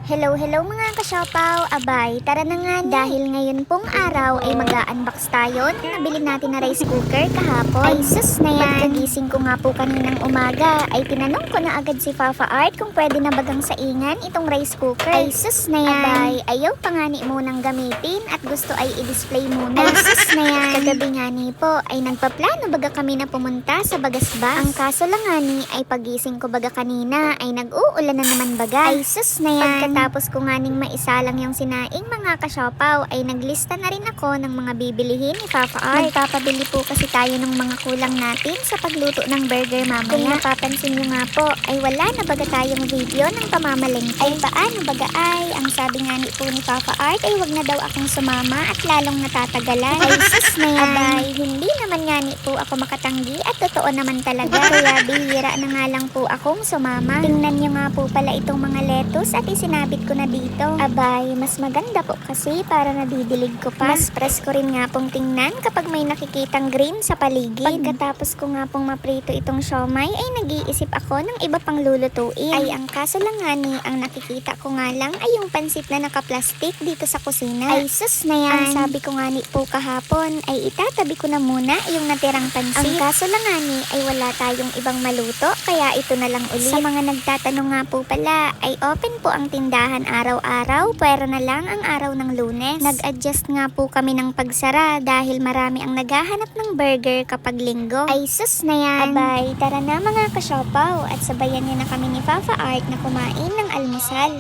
Hello, hello mga kasiopaw! Abay, tara na nga dahil ngayon pong araw ay mag-unbox tayo ng nabili natin na rice cooker kahapon. Ay sus na yan! Pagkagising ko nga po kaninang umaga ay tinanong ko na agad si Fafa Art kung pwede na bagang saingan itong rice cooker. Ay sus na yan! Abay, ayaw pa nga ni munang gamitin at gusto ay i-display muna. Ay sus na yan! Kagabi nga ni po ay nagpaplano baga kami na pumunta sa Bagasbas. Ang kaso lang nga ni ay pagising ko baga kanina ay nag-uulan na naman baga. Ay sus na yan! Tapos kung nganing maisalang yung sinaing mga kasiopaw ay naglista na rin ako ng mga bibilihin ni Fafa Art. Magpapabili po kasi tayo ng mga kulang natin sa pagluto ng burger mamaya. Kung napapansin nyo nga po ay wala na baga tayong video ng pamamalengke. Ay paano baga ay ang sabi nga ni po ni Fafa Art ay wag na daw akong sumama at lalong natatagalan. Ay sus na yan! Abay, hindi naman nga ni po ako makatanggi at totoo naman talaga. Kaya bihira na nga lang po akong sumama. Tingnan nyo nga po pala itong mga lettuce at isinabit ko na dito. Abay, mas maganda po kasi para nadidilig ko pa. Mas press ko rin nga pong tingnan kapag may nakikitang green sa paligid. Pagkatapos ko nga pong maprito itong siomay ay nag-iisip ako ng iba pang lulutuin. Ay ang kaso lang nga ni ang nakikita ko nga lang ay yung pansit na nakaplastik dito sa kusina. Ay sus na yan! Ang sabi ko nga ni po kahapon ay itatabi ko na muna yung natirang pansit. Ang kaso lang nga ni ay wala tayong ibang maluto kaya ito na lang ulit. Sa mga nagtatanong nga po pala ay open po ang tindahan araw-araw, pero na lang ang araw ng Lunes. Nag-adjust nga po kami ng pagsara dahil marami ang naghahanap ng burger kapag linggo. Ay sus na yan! Abay, tara na mga kasiopaw at sabayan niyo na kami ni Fafa Art na kumain ng almusal.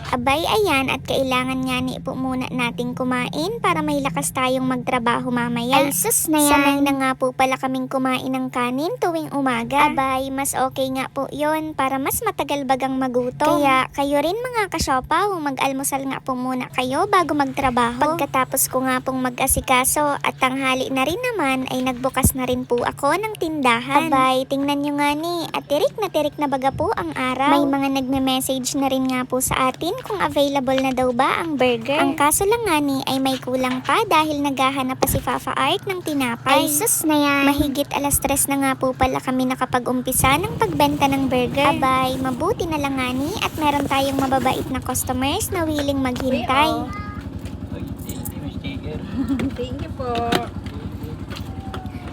Abay, ayan at kailangan nga ni po muna nating kumain para may lakas tayong magtrabaho mamaya. Ay sus na yan! Sanay na nga po pala kaming kumain ng kanin tuwing umaga. Abay, mas okay nga po yon para mas matagal bagang magutom. Kaya kayo rin mga kasiopaw, mag-almusal nga po muna kayo bago magtrabaho. Pagkatapos ko nga pong mag-asikaso at tanghali na rin naman ay nagbukas na rin po ako ng tindahan. Abay, tingnan nyo nga ni at tirik na baga po ang araw. May mga nagme-message na rin nga po sa atin kung available na daw ba ang burger. Ang kaso lang nga ni ay may kulang pa dahil naghahanap pa si Fafa Art ng tinapay. Ay sus na yan! Mahigit 3:00 na nga po pala kami nakapag-umpisa ng pagbenta ng burger. Abay, mabuti na lang nga ni at meron tayong mababait na customers na willing maghintay. Thank you po.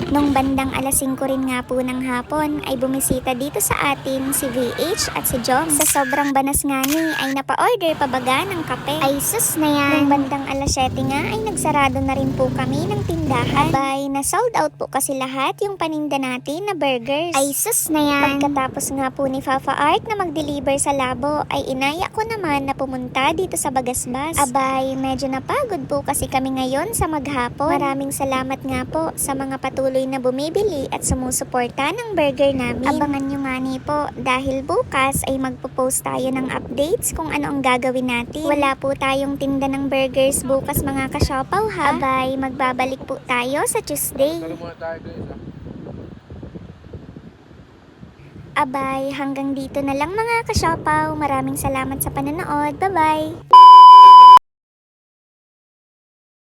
Nung bandang 5:00 rin nga po ng hapon ay bumisita dito sa atin si VH at si John. Sa sobrang banas nga ni ay napa-order pa baga ng kape. Ay sus na yan! Nung bandang 7:00 nga ay nagsarado na rin po kami ng tindahan. Abay, na sold out po kasi lahat yung paninda natin na burgers. Ay sus na yan! Pagkatapos nga po ni Fafa Art na mag-deliver sa labo ay inaya ko naman na pumunta dito sa Bagasbas. Abay, medyo napagod po kasi kami ngayon sa maghapon. Maraming salamat nga po sa mga patuloy na bumibili at sumusuporta ng burger namin. Abangan nyo nga ni po dahil bukas ay magpo-post tayo ng updates kung ano ang gagawin natin. Wala po tayong tinda ng burgers bukas mga kasiopaw ha. Abay, magbabalik po tayo sa Tuesday. Abay, hanggang dito na lang mga kasiopaw. Maraming salamat sa panonood. Bye-bye!